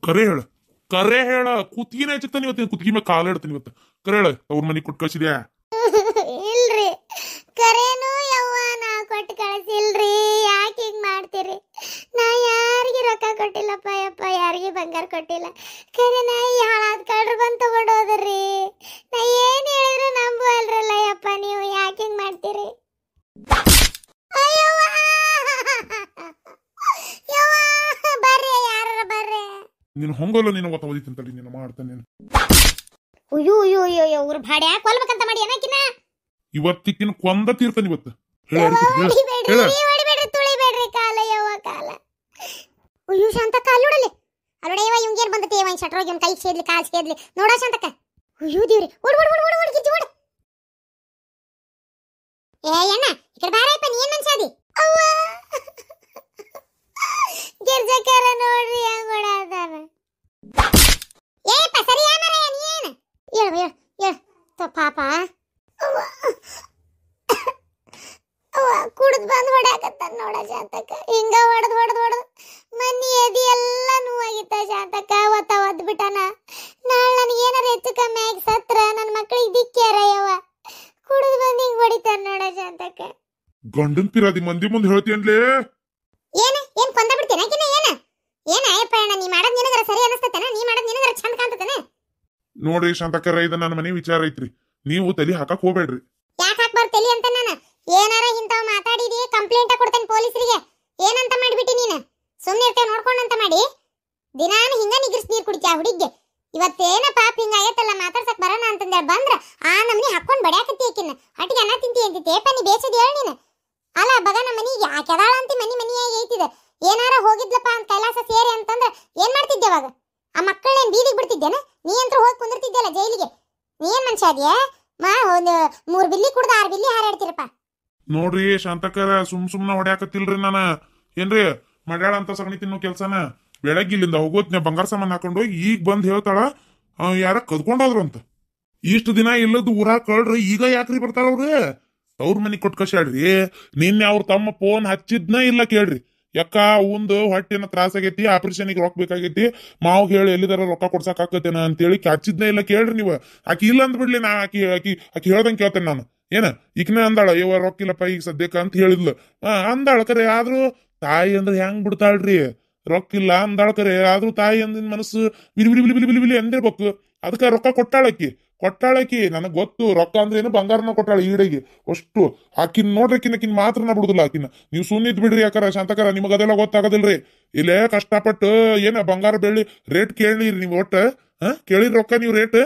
ಕರೆ ಹೇಳ ಕರೆ ಹೇಳ. ಕುತ್ತಿಗೆನೇ ಹಚ್ಚತಾನೆ ಇವತ್ತು, ಕುತ್ತಿಗೆ ಮೇಲೆ ಕಾಲ ಇಡ್ತಾನೆ ಇವತ್ತು. ಕರೆ ಹೇಳ, ಅವ್ರ ಮನೆಗೆ ಕೊಟ್ಟು ಕಳ್ಸಿದ್ಯಾ? ಇಲ್ರಿ, ಕರೇನು ಯವ್ವ ನಾ ಕೊಟ್ಟು ಕಳಿಸಿಲ್ರಿ. ಯಾಕೆ ಹಿಂಗ್ ಮಾಡ್ತೀರಿ? ನಾ ಯಾರಿಗೆ ರೊಕ್ಕ ಕೊಟ್ಟಿಲ್ಲಪ್ಪ ಯಪ್ಪ, ಯಾರಿಗೆ ಬಂಗಾರ ಕೊಟ್ಟಿಲ್ಲ. ಕರೆ ನಾ ಹಾಳಾದ ಕಳ್ರು ಬಂದು ತಗೊಂಡೋದ್ರಿ. ನಾ ಏನ್ ಹೇಳಿದ್ರು ನಂಬುವಲ್ರಲ್ಲ ಯಪ್ಪ, ನೀವು ಯಾಕೆ ಹಿಂಗ್ ಮಾಡ್ತೀರಿ? ಅಯ್ಯವ್ವ ಯವ್ವ, ಬರ್ರಿ ಯಾರ ಬರ್ರಿ. ನೀನು ಹೊಂಗಲ್ಲ, ನೀನು ಓದಿತ್ತಂತಲ್ಲಿ ನೀನು ಮಾಡ್ತಾನೆ. ಅಯ್ಯೋ ಅಯ್ಯೋ ಅಯ್ಯೋ, ಇವ್ರ ಭಾಡ್ಯ ಕೊಲ್ಬೇಕಂತ ಮಾಡಿ ಏನಕ್ಕಿನ ಇವತ್ತಿಕ್ಕಿನ ಕೊಂದ ತೀರ್ತಾನೆ ಇವತ್ತು. ಹೊಡಿಬೇಡ್ರಿ, ತುಳಿಬೇಡ್ರಿ ಕಾಲ ಯವ್ವ ಕಾಲ. ಅಯ್ಯೋ ಶಾಂತಕ್ಕ, ಅಲ್ಲೋಡಲಿ ಅಲ್ಲೋಡ ಯವ್ವ, ಇವ್ಗೇನ್ ಬಂದತಿ ಯವ್ವ, ಶಟ್ರೋಗಿ ಕೈ ಸೇದ್ಲಿ ಕಾಲ್ ಸೇದ್ಲಿ ನೋಡ ಶಾಂತಕ್ಕ. ಅಯ್ಯೋ ದೇವ್ರಿ, ಓಡ್ ಓಡ್ ಓಡ್ ಓಡ್ ಓಡ್ ಗಿಜ್ಜಿ ಓಡ್. ಏ ಅಣ್ಣ ಈ ಕಡೆ ಬಾರಪ್ಪ, ನೀ ಏನ್ ಮನ್ಸಾದಿ? ಅವ್ವ ಗಿರ್ಜಕರ ನೋಡ್ರಿ ಹೆಂಗ್ ಓಡಾಡ್ತಾರ. ಏಪ್ಪ ಸರಿ ಯಾಮರ ನೀ ಏನ್ ಹೇಳು ಹೇಳು ಹೇಳು ಪಾಪ. ಕುಡ್ದು ಬಂದು ಹೊಡ್ಯಾಕತ್ತ ನೋಡ ಶಾಂತಕ್ಕ. ಹಿಂಗ ಹೊಡೆದ್ ಹೊಡೆದ್ ಹೊಡೆದ್ ಮನಿ ಎದಿ ಎಲ್ಲ ನೋವಾಗಿತ್ತ ಶಾಂತಕ್ಕ. ಒದ್ದು ಬಿಟ್ಟಾನ. ನಾಳೆ ನನಗೆ ಏನಾರ ಹೆಚ್ಚು ಕಮ್ಮಿ ಆಗಿ ಸತ್ರ ನನ್ನ ಮಕ್ಳಿಗೆ ದಿಕ್ಕ್ಯಾರ ಯವ್ವ. ಕುಡ್ದು ಬಂದು ಹಿಂಗ್ ಹೊಡಿತಾರ ನೋಡ ಶಾಂತಕ್ಕ. ಗಂಡನ್ ಪಿರಾದಿ ಮಂದಿ ಮುಂದೆ ಹೇಳ್ತೀಯನ್ಲೇ? ಏನ್ ಕೊಂದ ಬಿಡ್ತೇನೆ ಆಕಿನ? ಏನ ಅಯ್ಯಪ್ಪ ಅಣ್ಣ, ನೀ ಮಾಡೋದ್ ನಿನಗರ ಸರಿ ಅನಸ್ತತೇನ? ನೀ ಮಾಡೋದ್ ನಿನಗರ ಚಂದ ಕಾಣ್ತತೇನ? ನೋಡ್ರಿ ಶಾಂತಕ್ಕರ, ಇದು ನನ್ನ ಮನೆ ವಿಚಾರ ಐತ್ರಿ, ನೀವು ತಲೆ ಹಾಕಕ್ ಹೋಗ್ಬೇಡ್ರಿ. ಯಾಕೆ ಹಾಕ್ಬಾರ್ದು ತಲಿ ಅಂತ? ನಾನು ಏನಾರ ಇಂತಾವ್ ಮಾತಾಡಿದಿ ಕಂಪ್ಲೇಂಟ್ ಕೊಡ್ತೇನೆ ಪೊಲೀಸರಿಗೆ. ಏನಂತ ಮಾಡಿಬಿಟ್ಟಿ ನೀನು? ಸುಮ್ಮನೆ ಇರ್ತೇವೆ ನೋಡ್ಕೊಂಡಂತ ಮಾಡಿ ದಿನಾನು ಹಿಂಗ ನಿಗ್ರಿಸ್ ನೀರ್ ಕುಡಿತ್ಯಾ ಹುಡುಗ್ಗೆ. ಇವತ್ತೇನ ಪಾಪ ಹಿಂಗಾಗೈತಲ್ಲ, ಮಾತಾಡ್ಸಕ್ ಬರೋಣ ಅಂತಂದೇಳಿ ಬಂದ್ರ ಆ ನಮ್ನಿ ಹಾಕೊಂಡ್ ಬಡ್ಯಾಕತ್ತಿ ಆಕಿನ. ಅಟ್ಟಿಗೆ ಅನ್ನ ತಿಂತಿ ಅಂತಿದ್ದೆ ಏಪ, ನೀ ಬೇಸದಿ ಹೇಳಿ ನೀನು. ಅಲ್ಲ ಬಗ ನಮ್ಮ ಮನಿಗೆ ಯಾಕೆದಾಳ ಅಂತಿ? ಮನಿಯಾಗಿ ಐತಿದೆ. ಏನಾರ ಹೋಗಿದ್ಲಪ್ಪ ಅಂತ ಕೈಲಾಸ ಸೇರಿ ಅಂತಂದ್ರ ಏನ್ ಮಾಡ್ತಿದ್ದೆ ಅವಾಗ? ಆ ಮಕ್ಕಳೇನ್ ಬೀದಿಗೆ ಬಿಡ್ತಿದ್ದೇನ? ನೀ ಅಂತ ಹೋಗಿ ಕುಂದಿರ್ತಿದ್ದೆಲ್ಲ ಜೈಲಿಗೆ. ನೀ ಏನ್ ಮನುಷ್ಯ ಅದ್ಯಾ? ಒಂದು 3 ಬಿಲ್ಲಿ ಕುಡ್ದು 6 ಬಿಲ್ಲಿ ಹಾರಾಡ್ತಿರಪ್ಪ. ನೋಡ್ರಿ ಶಾಂತಕ್ಕರ, ಸುಮ್ನ ಹೊಡ್ಯಾಕತ್ತಿಲ್ರಿ ನಾನು. ಏನ್ರಿ ಮಾಡ್ಯಾಳ ಅಂತ ಸಗಣಿ ತಿನ್ನೋ ಕೆಲ್ಸನ? ಬೆಳಗ್ಗೆ ಇಲ್ಲಿಂದ ಹೋಗೋತ್ನ ಬಂಗಾರ ಸಾಮಾನ್ ಹಾಕೊಂಡು ಹೋಗಿ ಈಗ ಬಂದ್ ಹೇಳ್ತಾಳ ಯಾರ ಕದ್ಕೊಂಡೋದ್ರು ಅಂತ. ಇಷ್ಟು ದಿನ ಇಲ್ಲದ ಊರಾಗ ಕಳ್ರಿ ಈಗ ಯಾಕ್ರಿ ಬರ್ತಾರ ಅವ್ರು? ಅವ್ರ ಮನೆಗ್ ಕೊಟ್ಟು ಕಳ್ಸ್ಯಾಡ್ರಿ. ನಿನ್ನೆ ಅವ್ರ ತಮ್ಮ ಫೋನ್ ಹಚ್ಚಿದ್ನ ಇಲ್ಲ ಕೇಳ್ರಿ. ಯಾಕ ಒಂದು ಹೊಟ್ಟೆನ ತ್ರಾಸ ಆಗೈತಿ, ಆಪರೇಷನ್ಗೆ ರೊಕ್ಕ ಬೇಕಾಗೈತಿ, ಮಾವ್ ಹೇಳಿ ಎಲ್ಲಿದಾರ ರೊಕ್ಕ ಕೊಡ್ಸಕ್ ಆಕತೇನ ಅಂತೇಳಿ ಹಚ್ಚಿದ್ನ ಇಲ್ಲ ಕೇಳ್ರಿ ನೀವು. ಆಕಿ ಇಲ್ಲ ಅಂದ್ಬಿಡ್ಲಿ, ನಾ ಆಕಿ ಆಕಿ ಆಕಿ ಹೇಳ್ದಂಗೆ ಕೇಳ್ತೇನೆ ನಾನು. ಏನ ಈಗನೇ ಅಂದಾಳ, ಇವ ರೊಕ್ಕ ಇಲ್ಲಪ್ಪ ಈಗ ಸದ್ಯಕ್ಕ ಅಂತ ಹೇಳಿದ್ಲು. ಅಂದಾಳ ಕರೆ, ಆದ್ರೂ ತಾಯಿ ಅಂದ್ರೆ ಹೆಂಗ್ ಬಿಡ್ತಾಳ್ರಿ? ರೊಕ್ಕ ಇಲ್ಲ ಅಂದಾಳ ಕರೆ, ಆದ್ರೂ ತಾಯಿ ಅಂದಿನ ಮನಸ್ಸು ಬಿಲಿ ಬಿಲಿ ಬಿಲಿ ಬಿಲಿ ಬಿಲಿ ಅಂದಿರ್ಬೇಕು. ಅದಕ್ಕೆ ರೊಕ್ಕ ಕೊಟ್ಟಾಳಕಿ ನನಗ್ ಗೊತ್ತು. ರೊಕ್ಕ ಅಂದ್ರೆ ಏನು, ಬಂಗಾರನ ಕೊಟ್ಟಾಳ ಈಡೆಗೆ ಅಷ್ಟು. ಆಕಿನ್ ನೋಡ್ರಕಿನಕಿನ್ ಮಾತ್ರನ ಬಿಡುದಿಲ್ಲ ಆಕಿನ. ನೀವು ಸುನ್ನಿದ್ ಬಿಡ್ರಿ. ಯಾಕಾರ ಶಾಂತಕರ, ನಿಮಗ ಅದೆಲ್ಲ ಗೊತ್ತಾಗೋದಿಲ್ರಿ. ಇಲ್ಲೇ ಕಷ್ಟಪಟ್ಟು ಏನ ಬಂಗಾರ ಬೆಳ್ಳಿ ರೇಟ್ ಕೇಳಿರಿ ನೀವು. ಒಟ್ಟ ಕೇಳಿರಿ ರೊಕ್ಕ ನೀವು ರೇಟ್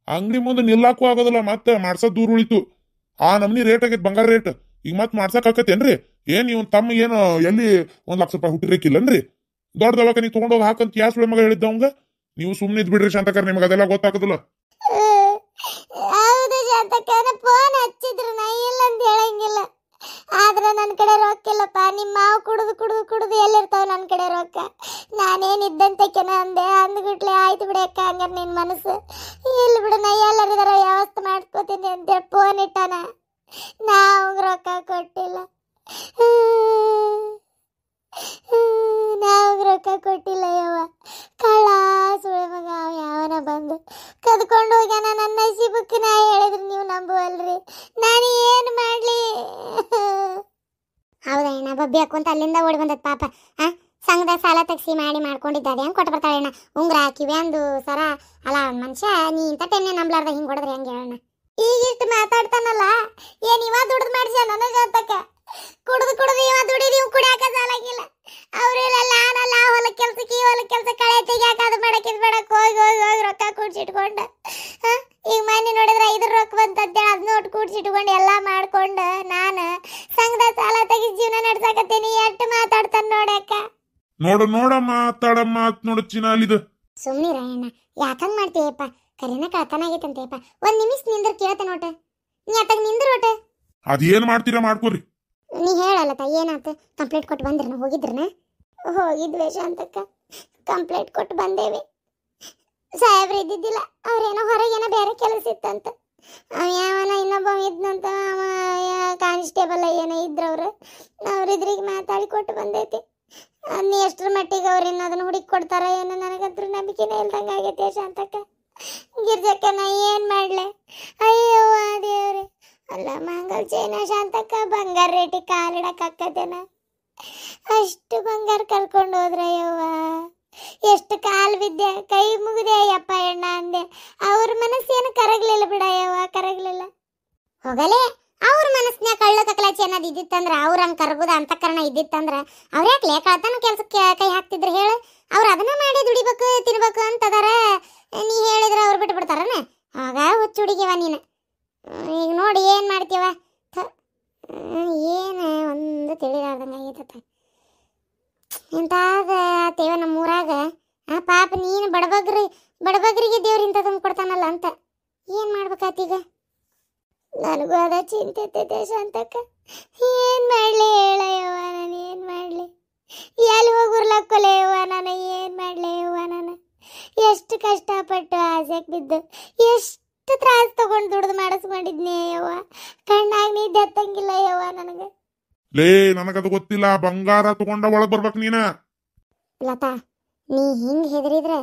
ಅಂಗಡಿ ಮುಂದೆ ನಿಲ್ಲಾಕು ಆಗೋದಿಲ್ಲ. ಮತ್ತೆ ಮಾಡ್ಸೋದ್ ದೂರ ಉಳಿತು. ಆ ನಮ್ನಿ ರೇಟ್ ಆಗೈತಿ ಬಂಗಾರ ರೇಟ್. ಈಗ ಮತ್ ಮಾಡ್ಸಕ್ ಆಕತ್ತೇನ್ರಿ? ಏನ್ ಇವ್ ತಮ್ಮ ಏನು ಎಲ್ಲಿ 1 ಲಕ್ಷ ರೂಪಾಯಿ ಹುಟ್ಟಿರೇಕಿಲ್ಲನ್ರಿ? ದೊಡ್ಡ ದವಾಖಾನಿ ತಗೊಂಡೋಗಿ ಹಾಕಂತ ಯಾಸ್ ಮಗ ಹೇಳಿದ್ದವಂಗ. ನೀವು ಸುಮ್ನೆ ಇದ್ ಬಿಡ್ರಿ ಶಾಂತಕರ್, ನಿಮಗ ಅದೆಲ್ಲ ಗೊತ್ತಾಗೋದಿಲ್ಲ. ಹೌದು ಶಾಂತಕ್ಕನ, ಫೋನ್ ಹಚ್ಚಿದ್ರು ನಾ ಇಲ್ಲ ಅಂತ ಹೇಳಂಗಿಲ್ಲ. ಆದ್ರ ನನ್ ಕಡೆ ರೊಕ್ಕ ಇಲ್ಲಪ್ಪ. ನಿಮ್ಮ ಮಾವು ಕುಡುದು ಎಲ್ಲಿರ್ತಾವ ನನ್ ಕಡೆ ರೊಕ್ಕ? ನಾನೇನಿದ್ದಂತಕ್ಕೆನ ಅಂದೆ. ಅಂದ್ಬಿಟ್ಲೆ ಆಯ್ತು ಬಿಡಕ್ಕ, ಹಂಗಾರ ನಿನ್ ಮನಸ್ಸು ಇಲ್ಲಿ ಬಿಡು, ನಾ ಎಲ್ಲರಿದಾರ ವ್ಯವಸ್ಥೆ ಮಾಡ್ಕೋತೀನಿ ಅಂತೇಳಿ ಫೋನ್ ಇಟ್ಟಾನ. ನಾವು ರೊಕ್ಕ ಕೊಟ್ಟಿಲ್ಲ, ಯವ್ವ. ಕಳ್ಳ ಸುಳೆ ಮಗ ಯಾವನ ಬಂದು ಕದ್ಕೊಂಡು ಹೋಗ್ಯಾನ. ನನ್ನ ನಸೀಬಕ್ಕೆ ನಾ ಹೇಳಿದ್ರು ನೀವು ನಂಬುವಲ್ರಿ. ನಾನು ಏನು ಮಾಡ್ಲಿ? ಹೌದಾ ಅಣ್ಣ, ಬಬ್ಬಿ ಹಾಕೊಂತ ಅಲ್ಲಿಂದ ಓಡಿ ಬಂದದ್ ಪಾಪ. ಸಂಘದ ಸಾಲ ತಗ್ಸಿ ಮಾಡ್ಕೊಂಡಿದ್ದಾರೆ. ಹೆಂಗ್ ಕೊಟ್ಟು ಬರ್ತಾಳೆ ಅಣ್ಣ? ಉಂಗ್ರ ಕಿವ್ಯಾಂದು ಸರ. ಅಲ್ಲ ಮನುಷ್ಯ, ನೀ ಇಂಥ ಟೈಮ್ನೇ ನಂಬ್ಲಾರ್ದ ಹಿಂಗ್ ಹೊಡೆದ್ರೆ ಹೆಂಗೆ ಹೇಳಣ್ಣ? ಈಗಿಷ್ಟು ಮಾತಾಡ್ತಾನಲ್ಲ, ಏನ್ ಇವ ದುಡ್ದು ಮಾಡ್ಸ್ಯ ನನಗ ಅಂತಕ್ಕ? ಕುಡ್ದು ಇವ ದುಡಿದು ಇವ್ ಕುಡಿಯಾಕ ಸಾಲಾಗಿಲ್ಲ. ಅವ್ರೆಲ್ಲ ನಾನಲ್ಲ ಹೊಲ ಕೆಲ್ಸಕ್ಕೆ ಈ ಹೊಲ ಕೆಲ್ಸ ಕಳೆ ತೆಗಿಯಾಕ ಅದು ಮಾಡಕ್ ಹೋಗಿ ರೊಕ್ಕ ಕೂಡ್ಸಿಟ್ಕೊಂಡ. ಈಗ ಮನೆ ನೋಡಿದ್ರೆ 5 ರೊಕ್ಕ ಬಂತಂತೇಳಿ ಅದ್ ನೋಟ್ ಕೂಡ್ಸಿಟ್ಕೊಂಡು ಎಲ್ಲಾ ಮಾಡ್ಕೊಂಡು ನಾನು ಸಂಘದ ಸಾಲ ತೆಗಿ ಜೀವನ ನಡ್ಸಾಕತ್ತೀನಿ. ಎಷ್ಟು ಮಾತಾಡ್ತಾನ ನೋಡಕ್ಕ. ನೋಡ ಮಾತಾಡ ಮಾತ್ ನೋಡ ಚಿನಾಲಿದ. ಸುಮ್ನಿರ ಅಣ್ಣ, ಯಾಕಂಗ್ ಮಾಡ್ತೀಯಪ್ಪ? ಕರಿನ ಕಳ್ತನ ಆಗೈತಂತೆಪ್ಪ. 1 ನಿಮಿಷ ನಿಂದ್ರ ಕೇಳ್ತ ನೋಟ. ನೀ ಅತ್ತಾಗ ನಿಂದ್ರ ಒಟ. ಅದೇನ್ ಮಾಡ್ತೀರಾ ಮಾಡ್ಕೋರಿ. ನೀ ಹೇಳಲ್ಲ ತ, ಏನಾತ? ಕಂಪ್ಲೇಂಟ್ ಕೊಟ್ಟು ಬಂದ್ರನ? ಹೋಗಿದ್ರನ? ಹೋಗಿದ್ವಿ ಶಾಂತಕ್ಕ, ಕಂಪ್ಲೇಂಟ್ ಕೊಟ್ಟು ಬಂದೇವಿ. ಸಾಹೇಬ್ರು ಇದ್ದಿದ್ದಿಲ್ಲ, ಅವ್ರೇನೋ ಹೊರಗೇನೋ ಬೇರೆ ಕೆಲಸ ಇತ್ತಂತ. ಯಾವನ ಇನ್ನೊಬ್ಬ ಇದ್ನಂತ, ಕಾನ್ಸ್ಟೇಬಲ್ ಏನೋ ಇದ್ರವ್ರು. ಅವ್ರಿದ್ರಿಗೆ ಮಾತಾಡಿ ಕೊಟ್ಟು ಬಂದೈತಿ. ಅನ್ನ ಎಷ್ಟರ ಮಟ್ಟಿಗೆ ಅವ್ರು ಇನ್ನು ಅದನ್ನ ಹುಡುಕಿ ಕೊಡ್ತಾರ ಏನು ನನಗಂತೂ ನಂಬಿಕೆನೇ ಇಲ್ದಂಗೆ ಆಗೈತೆ ಶಾಂತಕ್ಕ. ಗಿರ್ಜಕ್ಕ ನಾ ಏನು ಮಾಡಲೆ? ಅಯ್ಯೋ ದೇವ್ರೆ. ಅಲ್ಲ ಮಂಗಲ್ ಚೈನ ಶಾಂತಕ್ಕ ಬಂಗಾರ ರೇಟಿಗೆ ಕಾಲಿಡಕ್ಕಾಕತೇನ? ಅಷ್ಟು ಬಂಗಾರ ಕರ್ಕೊಂಡು ಹೋದ್ರೆ ಯವ್ವ ಎಷ್ಟು ಕಾಲು ಬಿದ್ದೆ, ಕೈ ಮುಗಿದೆ ಅಯ್ಯಪ್ಪ ಎಣ್ಣ ಅಂದೆ. ಅವ್ರ ಮನಸ್ಸೇನು ಕರಗ್ಲಿಲ್ಲ ಬಿಡ ಯವ್ವ, ಕರಗ್ಲಿಲ್ಲ. ಹೋಗಲೇ ಅವ್ರ ಮನಸ್ಸಿನ ಕಳ್ಳ ಕಕ್ಲಾಚಿ ಅನ್ನೋದು ಇದ್ದಿತ್ತಂದ್ರ, ಅವ್ರ ಹಂಗೆ ಕರಗುದ ಅಂತಃಕರಣ ಇದ್ದಿತ್ತಂದ್ರ ಅವ್ರ ಯಾಕೆ ಕಳ್ತನ ಕೆಲ್ಸಕ್ಕೆ ಕೈ ಹಾಕ್ತಿದ್ರು ಹೇಳು? ಅವ್ರು ಅದನ್ನ ಮಾಡಿ ದುಡಿಬೇಕು ತಿನ್ಬೇಕು ಅಂತದಾರ. ನೀ ಹೇಳಿದ್ರೆ ಅವ್ರು ಬಿಟ್ಟು ಬಿಡ್ತಾರನ? ಆಗ ಹುಚ್ಚು ಹುಡುಗಿವ ನೀನು. ಈಗ ನೋಡಿ ಏನು ಮಾಡ್ತೀವ? ಏನು ಒಂದು ತಿಳಿಲಾರ್ದಂಗೆ ಆಗೈತತ್ತ. ಇಂತಾಗ ತೇವ ನಮ್ಮೂರಾಗ ಪಾಪ ನೀನು ಬಡಬಗ್ರಿಗೆ ದೇವ್ರ ಇಂಥ ತುಂಬ ಕೊಡ್ತಾನಲ್ಲ ಅಂತ ಏನು ಮಾಡ್ಬೇಕಾತೀಗ? ನನಗೂ ಅದ ಚಿಂತೆ ಐತೆ ಶಾಂತಕ್ಕ. ಏನು ಮಾಡಲಿ ಹೇಳಯ್ಯವ್ವ, ನಾನು ಏನು ಮಾಡಲಿ? ಎಲ್ಲಿ ಹೋಗುರ್ಲಕ್ಕಲೆ ಯವ್ವ, ನಾನು ಏನು ಮಾಡಲಿ ಯವ್ವ? ನಾನು ಎಷ್ಟು ಕಷ್ಟಪಟ್ಟು ಆಸೆಗೆ ಬಿದ್ದು ಎಷ್ಟು ತ್ರಾಸ ತಗೊಂಡು ದುಡ್ದು ಮಾಡಿಸ್ಕೊಂಡಿದ್ನಿ ಯವ್ವ. ಕಣ್ಣಾಗ ನಿದ್ದೆ ಹತ್ತಂಗಿಲ್ಲ ಯವ್ವ ನನಗೆ. ಲೇ ನನಗದು ಗೊತ್ತಿಲ್ಲ, ಬಂಗಾರ ತಗೊಂಡ ಒಳಗ್ ಬರ್ಬೇಕು ನೀನ. ಲತಾ, ನೀ ಹಿಂಗೆ ಹೆದರಿದ್ರೆ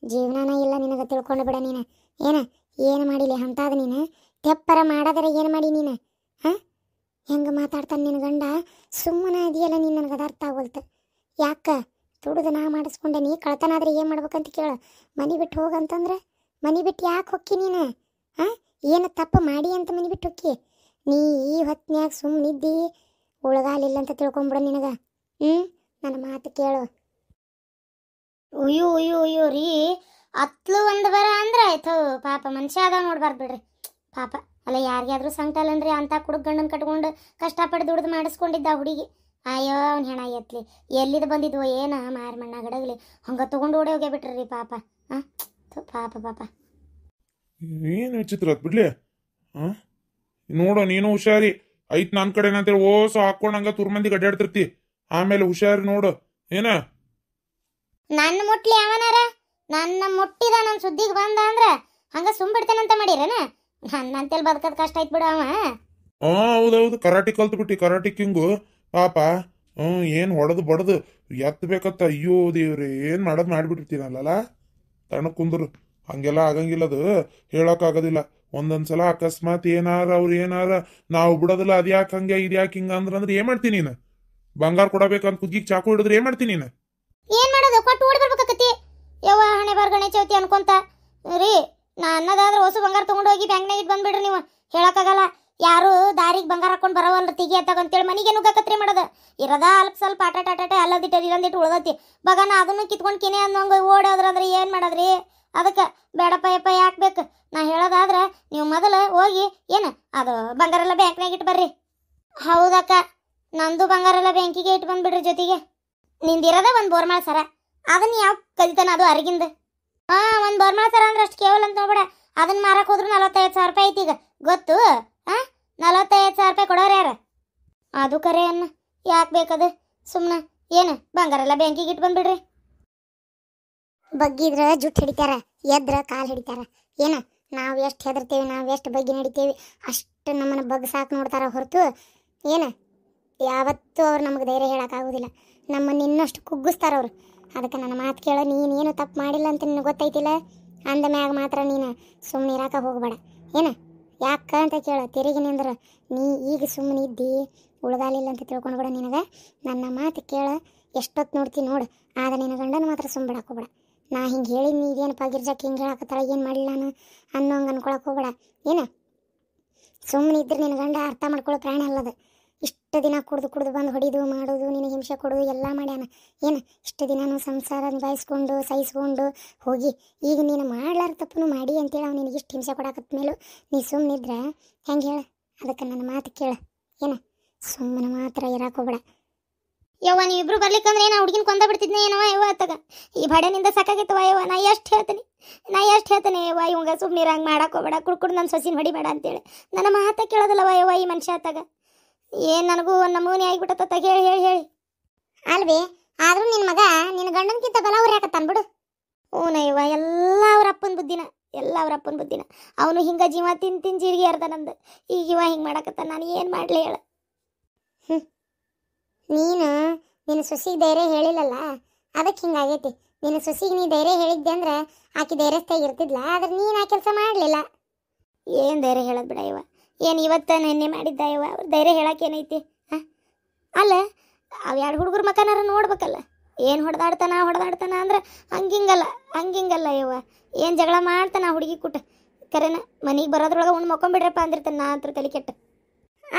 ಜೀವನನ ಇಲ್ಲ ನಿನಗೆ, ತಿಳ್ಕೊಂಡು ಬಿಡ ನೀನು. ಏನು ಮಾಡಿಲಿ ಅಂತಾದ ನೀನು? ತೆಪ್ಪರ ಮಾಡದರೆ ಏನು ಮಾಡಿ ನೀನು? ಹೆಂಗೆ ಮಾತಾಡ್ತಾನೆ ನಿನ್ನ ಗಂಡ? ಸುಮ್ಮನೆ ಇದೆಯಲ್ಲ ನೀನು, ನನಗೆ ಅದು ಅರ್ಥ ಆಗೋಲ್ತು. ಯಾಕೆ ದುಡ್ದು ನಾ ಮಾಡಿಸ್ಕೊಂಡೆ, ನೀ ಕಳ್ತನಾದ್ರೆ ಏನು ಮಾಡ್ಬೇಕಂತ ಕೇಳು. ಮನೆ ಬಿಟ್ಟು ಹೋಗಂತಂದ್ರೆ ಮನೆ ಬಿಟ್ಟು ಯಾಕೆ ಹೊಕ್ಕಿ ನೀನು? ಏನು ತಪ್ಪು ಮಾಡಿ ಅಂತ ಮನೆ ಬಿಟ್ಟು ಹೊಕ್ಕಿ? ನೀ ಈ ಹೊತ್ತಿನ್ಯಾಗ ಸುಮ್ಮನಿದ್ದಿ ಉಳಗಾಲಿಲ್ಲ ಅಂತ ತಿಳ್ಕೊಂಬಿಡ ನಿನಗೆ. ನನ್ನ ಮಾತು ಕೇಳು. ಉಯ್ಯು ಉಯ್ಯು ಉಯ್ಯು ರೀ, ಅತ್ಲು ಒಂದು ಬರ ಅಂದ್ರೆ ಆಯ್ತು. ಪಾಪ ಮನುಷ್ಯ ಅದಾವ ನೋಡ್ಬಾರ್ದು ಬಿಡ್ರಿ ಪಾಪ. ಅಲ್ಲ ಯಾರಿಗಾದ್ರೂ ಸಂಕಟ ಅಲ್ಲನ್ರಿ, ಅಂತ ಕುಡುಕ್ ಗಂಡನ ಕಟ್ಕೊಂಡು ಕಷ್ಟಪಟ್ಟು ದುಡ್ದು ಮಾಡಿಸ್ಕೊಂಡಿದ್ದ ಹುಡುಗಿ. ಅಯ್ಯೋ ಅವ್ನು ಹೆಣ ಎತ್ಲಿ, ಎಲ್ಲಿದು ಬಂದಿದ್ವೋ ಏನ ಮಾರಿ ಮಣ್ಣ ಗಡಗಲಿ, ಹಂಗೆ ತೊಗೊಂಡು ಓಡಿ ಹೋಗೇ ಬಿಟ್ರಿ ಪಾಪ. ಪಾಪ ಪಾಪ. ಏನು ವಿಚಿತ್ರ ಬಿಡ್ಲಿ. ನೋಡು ನೀನು ಹುಷಾರಿ ಐತ್ ನನ್ನ ಕಡೆ ಅಂತೇಳಿ ಓಸು ಹಾಕೊಂಡು ಹಂಗ ತುರ್ಮಂದಿಗೆ ಅಡ್ಡಾಡ್ತಿರ್ತಿ. ಆಮೇಲೆ ಹುಷಾರಿ ನೋಡು ಏನ. ನನ್ನ ಮುಟ್ಲಿ ಅವನಾರ? ನನ್ನ ಮುಟ್ಟಿದ ನನ್ನ ಸುದ್ದಿಗೆ ಬಂದ ಅಂದ್ರ ಹಂಗ ಸುಮ್ಬಿಡ್ತೇನಂತ ಮಾಡಿರೇನ? ನನ್ನಂತೆಲ್ ಬದುಕದ್ ಕಷ್ಟ ಐತ್ ಬಿಡ ಅವ. ಹೌದೌದು, ಕರಾಟಿ ಕಲ್ತು ಬಿಟ್ಟಿ, ಕರಾಟಿ ಕಿಂಗು ಪಾಪ. ಏನ್ ಹೊಡೆದು ಬಡದು ಎತ್ತಬೇಕತ್ತ. ಅಯ್ಯೋ ದೇವ್ರಿ, ಏನ್ ಮಾಡೋದು ಮಾಡಿಬಿಟ್ಟಿರ್ತೀನಲ್ಲ. ತಣ್ಣಕ್ ಕುಂದ್ರು, ಹಂಗೆಲ್ಲ ಆಗಂಗಿಲ್ಲದು, ಹೇಳೋಕ್ಕಾಗೋದಿಲ್ಲ. ಒಂದೊಂದ್ಸಲ ಅಕಸ್ಮಾತ್ ಏನಾರ ಅವ್ರು ಏನಾರ ನಾವು ಬಿಡೋದಿಲ್ಲ, ಅದ್ಯಾಕೆ ಹಂಗೆ ಇದ್ಯಾಕೆ ಹಿಂಗ ಅಂದ್ರೆ ಏನ್ ಮಾಡ್ತೀನಿ ನೀನು? ಬಂಗಾರ ಕೊಡಬೇಕಂತ ಕುದ್ಗಿಗೆ ಚಾಕು ಹಿಡಿದ್ರೆ ಏನ್ ಮಾಡ್ತೀನಿ ನೀನು? ಏನ್ ಮಾಡೋದು? ಕೊಟ್ಟು ಓಡಿ ಬರ್ಬೇಕತ್ತಿ ಯವ್ವ. ಹಣೆ ಬಾರ್ ಗಣೇಶ ಚೌತಿ ಅನ್ಕೊಂತ ರೀ. ನಾ ಅನ್ನದಾದ್ರೆ ಹೊಸ ಬಂಗಾರ ತಗೊಂಡು ಹೋಗಿ ಬ್ಯಾಂಕ್ನಾಗ ಇದ್ ಬಂದ್ಬಿಡ್ರಿ ನೀವು. ಹೇಳಕ್ಕಾಗಲ್ಲ, ಯಾರು ದಾರಿಗೆ ಬಂಗಾರ ಹಾಕೊಂಡು ಬರವಲ್ಲ ತೆಗಿ ಅಂತೇಳಿ ಮನೆಗೆ ನುಗ್ಗಕತ್ರಿ ಮಾಡೋದು. ಇರದ ಅಲ್ಪ ಸ್ವಲ್ಪ ಆಟಾಟಾಟೆ ಅಲ್ಲದಿಟ್ಟು ಇಲ್ಲಂದಿಟ್ಟು ಉಳ್ದತಿ ಬಗನ ಅದನ್ನು ಕಿತ್ಕೊಂಡು ಕಿನೆ ಅನ್ನೋಂಗ ಓಡೋದ್ರಂದ್ರೆ ಏನು ಮಾಡೋದ್ರಿ? ಅದಕ್ಕೆ ಬೇಡಪ್ಪ ಯಪ್ಪ ಯಾಕೆ ಬೇಕು? ನಾ ಹೇಳೋದಾದ್ರೆ ನೀವು ಮೊದಲು ಹೋಗಿ ಏನು ಅದು ಬಂಗಾರ ಎಲ್ಲ ಬ್ಯಾಂಕ್ನಾಗ ಇಟ್ಟು ಬರ್ರಿ. ಹೌದಕ್ಕ, ನಂದು ಬಂಗಾರ ಎಲ್ಲ ಬ್ಯಾಂಕಿಗೆ ಇಟ್ಟು ಬಂದ್ಬಿಡ್ರಿ. ಜೊತೆಗೆ ನಿಂದಿರದ ಒಂದು ಬೋರ್ಮಾಳ ಸರ, ಅದನ್ನ ಯಾವ ಕಲಿತಾನ ಅದು ಅರಿಗಿಂದ. ಒಂದು ಬೋರ್ಮಾಳ ಸರ ಅಂದ್ರೆ ಅಷ್ಟು ಕೇವಲ ಅಂತ ನೋಡ್ಬೇಡ. ಅದನ್ನ ಮಾರಕ್ಕೆ ಹೋದ್ರು 45,000 ರೂಪಾಯಿ ಐತಿ ಈಗ, ಗೊತ್ತು? 45,000 ರೂಪಾಯಿ ಕೊಡೋರು ಯಾರು? ಅದು ಕರೆ ಅನ್ನ, ಯಾಕೆ ಬೇಕದು? ಸುಮ್ಮನೆ ಏನು ಬಂಗಾರ ಎಲ್ಲ ಬ್ಯಾಂಕಿಗೆ ಇಟ್ಟು ಬಂದ್ಬಿಡ್ರಿ. ಬಗ್ಗಿದ್ರ ಜುಟ್ಟು ಹಿಡಿತಾರ, ಎದ್ರ ಕಾಲು ಹಿಡಿತಾರ. ಏನು ನಾವು ಎಷ್ಟು ಹೆದರ್ತೀವಿ, ನಾವು ಎಷ್ಟು ಬಗ್ಗೆ ನಡಿತೀವಿ ಅಷ್ಟು ನಮ್ಮನ್ನು ಬಗ್ಗೆ ಸಾಕು ನೋಡ್ತಾರ ಹೊರತು ಏನು ಯಾವತ್ತೂ ಅವ್ರು ನಮಗೆ ಧೈರ್ಯ ಹೇಳೋಕ್ಕಾಗೋದಿಲ್ಲ. ನಮ್ಮನ್ನು ಇನ್ನಷ್ಟು ಕುಗ್ಗಿಸ್ತಾರ ಅವರು. ಅದಕ್ಕೆ ನನ್ನ ಮಾತು ಕೇಳೋ, ನೀನೇನು ತಪ್ಪು ಮಾಡಿಲ್ಲ ಅಂತ ನಿನಗೆ ಗೊತ್ತೈತಿಲ್ಲ. ಅಂದ ಮ್ಯಾಗ ಮಾತ್ರ ನೀನು ಸುಮ್ಮನೆ ಇರಾಕ ಹೋಗ್ಬೇಡ. ಏನು ಯಾಕೆ ಅಂತ ಕೇಳೋ, ತೆರಿಗೆ ನಿಂದ್ರೆ ನೀ ಈಗ ಸುಮ್ಮನೆ ಇದ್ದಿ ಉಳ್ದಾಲಿಲ್ಲ ಅಂತ ತಿಳ್ಕೊಂಡ್ಬೇಡ. ನಿನಗೆ ನನ್ನ ಮಾತು ಕೇಳ, ಎಷ್ಟೊತ್ತು ನೋಡ್ತೀನಿ ನೋಡು. ಆದ್ರೆ ನಿನ್ನ ಗಂಡನ ಮಾತ್ರ ಸುಮ್ಮ ಬಿಡಕ್ಕೆ ಹೋಗ್ಬೇಡ. ನಾ ಹಿಂಗೆ ಹೇಳಿ ನೀ ಇದೇನಪ್ಪ ಗಿರ್ಜಕ್ಕೆ ಹಿಂಗೆ ಹೇಳಕತ್ತಾಳ, ಏನು ಮಾಡಿಲ್ಲ ನಾನು ಅನ್ನೋಂಗೆ ಅನ್ಕೊಳಕ್ಕೆ ಹೋಗ್ಬೇಡ. ಏನು ಸುಮ್ಮನೆ ಇದ್ರೆ ನಿನ್ನ ಗಂಡ ಅರ್ಥ ಮಾಡ್ಕೊಳ್ಳೋ ಪ್ರಾಣಿ ಅಲ್ಲದ. ಇಷ್ಟು ದಿನ ಕುಡ್ದು ಬಂದು ಹೊಡಿದು ಮಾಡೋದು, ನಿನಗೆ ಹಿಂಸೆ ಕೊಡೋದು ಎಲ್ಲ ಮಾಡ್ಯಾನ. ಏನು ಇಷ್ಟು ದಿನ ಸಂಸಾರ ನಿಭಾಯಿಸ್ಕೊಂಡು ಸಹಿಸ್ಕೊಂಡು ಹೋಗಿ ಈಗ ನೀನು ಮಾಡ್ಲಾರ ತಪ್ಪು ಮಾಡಿ ಅಂತೇಳಿ ಅವ್ನು ನಿನಗೆ ಇಷ್ಟು ಹಿಂಸೆ ಕೊಡಾಕತ್ತ ಮೇಲೂ ನೀ ಸುಮ್ಮನಿದ್ರೆ ಹೆಂಗೆ ಹೇಳು? ಅದಕ್ಕೆ ನನ್ನ ಮಾತು ಕೇಳು. ಏನು ಸುಮ್ಮನೆ ಮಾತ್ರ ಇರಾಕೋಬೇಡ. ಯವ್ವ ನೀವಿಬ್ರು ಬರ್ಲಿಕ್ಕಂದ್ರೆ ಏನೋ ಹುಡುಗಿನ ಕೊಂದ ಬಿಡ್ತಿದ್ನೆ ಏನವ ಯವ್ವ. ಅತ್ತಾಗ ಈ ಬಡನಿಂದ ಸಾಕಾಗಿತ್ತವ ಯವ್ವ. ನಾ ಎಷ್ಟು ಹೇಳ್ತೇನೆ ಯವ್ವ, ಇವಂಗ ಸುಮ್ಮನೆ ಇರಂಗೆ ಮಾಡಾಕೋಬೇಡ, ಕುಡ್ಕುಡು ನನ್ನ ಸೊಸಿನ ಹೊಡಿಬೇಡ ಅಂತೇಳಿ ನನ್ನ ಮಾತ ಕೇಳೋದಲ್ಲವ ಯವ್ವ ಈ ಮನುಷ್ಯ. ಅತ್ತಾಗ ಏನು ನನಗೂ ಒಂದು ನಮೂನಿ ಆಗಿಬಿಟ್ಟತ್ತ ಹೇಳಿ ಅಲ್ವೇ. ಆದ್ರೂ ನಿನ್ನ ಮಗ ನಿನ್ನ ಗಂಡನ್ಕಿಂತ ಬಲ ಅವ್ರು ಯಾಕತ್ತಾನ ಬಿಡು. ಹ್ಞೂನಯ್ಯವ್ವ, ಎಲ್ಲ ಅವ್ರ ಅಪ್ಪನ ಬುದ್ಧಿನ. ಅವನು ಹಿಂಗೆ ಜೀವ ತಿನ್ ಜೀರಿಗೆ ಅರ್ಧ ನಂದು. ಈಗ ಇವ ಹಿಂಗೆ ಮಾಡಕತ್ತ, ನಾನು ಏನು ಮಾಡಲಿ ಹೇಳ? ನೀನು ನಿನ್ನ ಸೊಸಿಗೆ ಧೈರ್ಯ ಹೇಳಿಲ್ಲಲ್ಲ, ಅದಕ್ಕೆ ಹಿಂಗಾಗೈತಿ. ನಿನ್ನ ಸೊಸಿಗೆ ನೀ ಧೈರ್ಯ ಹೇಳಿದ್ದೆ ಅಂದ್ರೆ ಆಕೆ ಧೈರ್ಯಸ್ಥಾಗಿ ಇರ್ತಿದ್ಲ, ಆದ್ರೆ ನೀನು ಆ ಕೆಲಸ ಮಾಡಲಿಲ್ಲ. ಏನು ಧೈರ್ಯ ಹೇಳೋದು ಬಿಡ ಇವ, ಏನು ಇವತ್ತು ನೆನ್ನೆ ಮಾಡಿದ್ದ ಇವ, ಅವ್ರ ಧೈರ್ಯ ಹೇಳಕ್ಕೆ ಏನೈತಿ? ಅಲ್ಲ, ಅವು ಎರಡು ಹುಡುಗರ ಮಕ್ಕನಾರ ನೋಡ್ಬೇಕಲ್ಲ, ಏನು ಹೊಡೆದಾಡ್ತಾನ ಅಂದ್ರೆ ಹಂಗಿಂಗಲ್ಲ ಇವ, ಏನು ಜಗಳ ಮಾಡ್ತಾನ ಹುಡುಗಿ ಕೂಟ. ಕರೆನ ಮನೆಗೆ ಬರೋದ್ರೊಳಗೆ ಉಣ್ಣು ಮಕ್ಕೊಂಬಿಡ್ರಪ್ಪ ಅಂದಿರ್ತಾನೆ ನಾ ಹತ್ರ ತಲೆ ಕೆಟ್ಟ.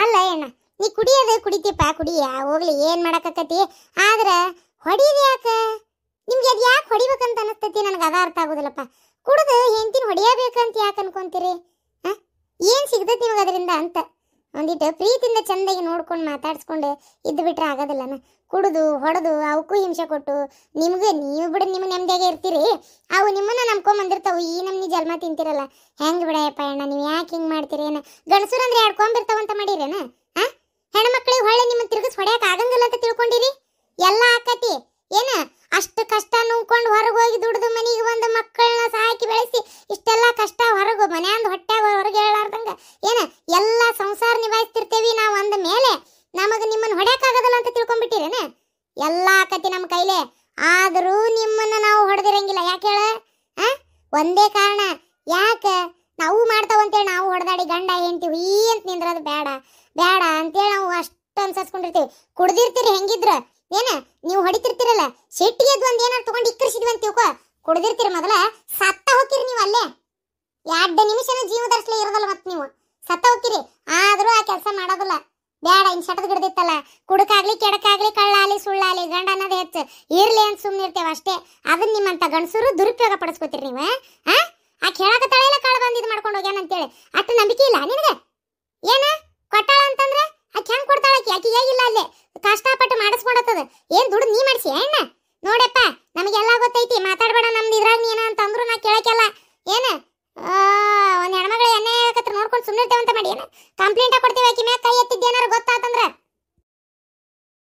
ಅಲ್ಲ ಅಣ್ಣ, ನೀ ಕುಡಿಯೋದು ಕುಡಿತೀಪ್ಪ, ಕುಡಿಯ ಹೋಗ್ಲಿ, ಏನು ಮಾಡಕತ್ತಿ. ಆದ್ರೆ ಹೊಡಿಯೋದು ಯಾಕೆ? ನಿಮ್ಗೆ ಅದು ಯಾಕೆ ಹೊಡಿಬೇಕಂತ ಅನಿಸ್ತೈತಿ? ನನಗೆ ಅದ ಅರ್ಥ ಆಗೋದಿಲ್ಲಪ್ಪ. ಕುಡಿದು ಹೆಂಡ್ತಿನ ಹೊಡಿಯಬೇಕಂತ ಯಾಕೆ ಅನ್ಕೊಂತೀರಿ? ಏನು ಸಿಗ್ತೈತಿ ನಿಮಗೆ ಅದರಿಂದ ಅಂತ ಒಂದಿಟ್ಟು ಪ್ರೀತಿಯಿಂದ ಚಂದಾಗಿ ನೋಡ್ಕೊಂಡು ಮಾತಾಡ್ಸ್ಕೊಂಡು ಇದ್ದು ಬಿಟ್ರೆ ಆಗೋದಿಲ್ಲನ? ಕುಡಿದು ಹೊಡೆದು ಅವಕ್ಕೂ ಹಿಂಸೆ ಕೊಟ್ಟು ನೀವು ಬಿಡ ನಿಮ್ಮ ನೆಮ್ಮದಿಯಾಗೆ ಇರ್ತೀರಿ, ಅವು ನಿಮ್ಮನ್ನ ನಂಬ್ಕೊಂಬಂದಿರ್ತಾವು, ಈ ನಮ್ನಿ ಜನ್ಮ ತಿಂತಿರಲ್ಲ. ಹೆಂಗೆ ಬಿಡಯಪ್ಪ ಅಣ್ಣ, ನೀವು ಯಾಕೆ ಹಿಂಗೆ ಮಾಡ್ತೀರಿ? ಏನು ಗಂಡಸರು ಅಂದ್ರೆ ಆಡ್ಕೊಂಬಿರ್ತಾವಂತ ಮಾಡಿರೇನ? ಹೆಣ್ಮಕ್ಳಿಗೆ ಹೊಳ್ಳೆ ನಿಮ್ಮ ತಿರುಗಿಸ್ ಹೊಡ್ಯಾಕ ಆಗಂಗಿಲ್ಲ ಅಂತ ತಿಳ್ಕೊಂಡಿರಿ? ಎಲ್ಲ ಆಕತಿ ಏನ? ಅಷ್ಟು ಕಷ್ಟ ನುಂಗ್ಕೊಂಡು ಹೊರಗೆ ಹೋಗಿ ದುಡ್ದು ಮನೆಗೆ ಬಂದು ಮಕ್ಕಳನ್ನ ಸಾಕಿ ಬೆಳೆಸಿ ಇಷ್ಟೆಲ್ಲ ಕಷ್ಟ ಹೊರಗು ಮನೆಯಂದು ಹೊಟ್ಟೆ ಹೊರಗೆ ಹೇಳಾರ್ದಂಗ ಏನ ಎಲ್ಲ ಸಂಸಾರ ನಿಭಾಯಿಸ್ತಿರ್ತೇವಿ ನಾವು ಅಂದ ಮೇಲೆ ನಮಗೆ ನಿಮ್ಮನ್ನು ಹೊಡ್ಯಾಕಾಗದಲ್ಲ ಅಂತ ತಿಳ್ಕೊಂಡ್ಬಿಟ್ಟಿರೇನ? ಎಲ್ಲ ಆಕತಿ ನಮ್ಮ ಕೈಲೇ, ಆದರೂ ನಿಮ್ಮನ್ನ ನಾವು ಹೊಡೆದಿರಂಗಿಲ್ಲ. ಯಾಕೆ ಹೇಳ? ಒಂದೇ ಕಾರಣ, ಯಾಕೆ ನಾವು ಮಾಡ್ತಾವಂತೇಳಿ ನಾವು ಹೊಡೆದಾಡಿ ಗಂಡ ಹೆಂಡ್ತೀವಿ ಈ ಅಂತ ನಿಂದ್ರದು ಬೇಡ ಅಂತೇಳಿ ನಾವು ಅಷ್ಟು ಅನ್ಸಸ್ಕೊಂಡಿರ್ತೀವಿ. ಕುಡ್ದಿರ್ತೀರಿ ಹೆಂಗಿದ್ರ ಏನ, ನೀವು ಹೊಡಿತಿರ್ತಿರಲ್ಲ, ಸಿಟ್ಟಿಗೆ ಎದ್ದು ಒಂದು ಏನಾರು ತಗೊಂಡು ಇಕ್ಕರಿಸಿದ್ವಿ ಅಂತ ತಿಳ್ಕೊ, ಕುಡ್ದಿರ್ತೀರಿ ಮೊದಲ ಸತ್ತ ಹೋಗಿರಿ ನೀವು ಅಲ್ಲೇ. 2 ನಿಮಿಷನ ಜೀವ ಧರಿಸ್ಲೇ ಇರೋದಲ್ಲ ಮತ್ತೆ ನೀವು ಸತ್ತ ಹೋಗಿರಿ. ಆದರೂ ಆ ಕೆಲಸ ಮಾಡೋದಿಲ್ಲ. ಬೇಡ, ಇನ್ ಸಟದ್ ಗಿಡದಿತ್ತಲ್ಲ, ಕುಡಕಾಗ್ಲಿ ಕೆಡಕಾಗ್ಲಿ ಕಳ್ಳಾಲಿ ಸುಳ್ಳಾಲಿ ಗಂಡ ಅನ್ನೋದು ಹೆಚ್ಚು ಇರ್ಲಿ ಅಂತ ಸುಮ್ಮನೆ ಇರ್ತೇವೆ ಅಷ್ಟೇ. ಅದನ್ನ ನಿಮ್ಮಂತ ಗಂಡಸರು ದುರುಪಯೋಗ ಪಡಿಸ್ಕೋತೀರಿ ನೀವು. ಆ ಕೇಳಕತ್ತಾಳೆಲ್ಲ ಕಾಳು ಬಂದು ಇದು ಮಾಡ್ಕೊಂಡು ಹೋಗ್ಯಾನಂತೇಳಿ ಅಷ್ಟು ನಂಬಿಕೆ ಇಲ್ಲ ನಿನಗೆ? ಏನ ಕೊಟ್ಟಾಳ ಅಂತಂದ್ರೆ ಆಕೆ ಹೆಂಗ್ ಕೊಡ್ತಾಳಕಿ? ಆಕೆ ಹೇಗಿಲ್ಲ ಅಲ್ಲೇ ಕಷ್ಟಪಟ್ಟು ಮಾಡಿಸ್ಕೊಡತ್ತದ. ಏನ್ ದುಡ್ಡು ನೀ ಮಾಡಿಸಿ ಅಣ್ಣ? ನೋಡಪ್ಪ, ನಮಗೆಲ್ಲ ಗೊತ್ತೈತಿ, ಮಾತಾಡ್ಬೇಡ ನಮ್ದು ಇದ್ರಾಗ ನೀನ ಅಂತಂದ್ರು ನಾ ಕೇಳಕ್ಕೆಲ್ಲ. ಏನ ಒಂದ್ ಹೆಣ್ಮಗಳು ಎಣ್ಣೆ ಹಾಕತ್ರ ನೋಡ್ಕೊಂಡು ಸುಮ್ಮನೆ ಅಂತ ಮಾಡಿ ಏನ ಕಂಪ್ಲೇಂಟ್ ಕೊಡ್ತೀವಿ, ಆಕಿ ಮ್ಯಾಗ ಕೈ ಎತ್ತಿದ್ದೇನಾರು ಗೊತ್ತಾತಂದ್ರ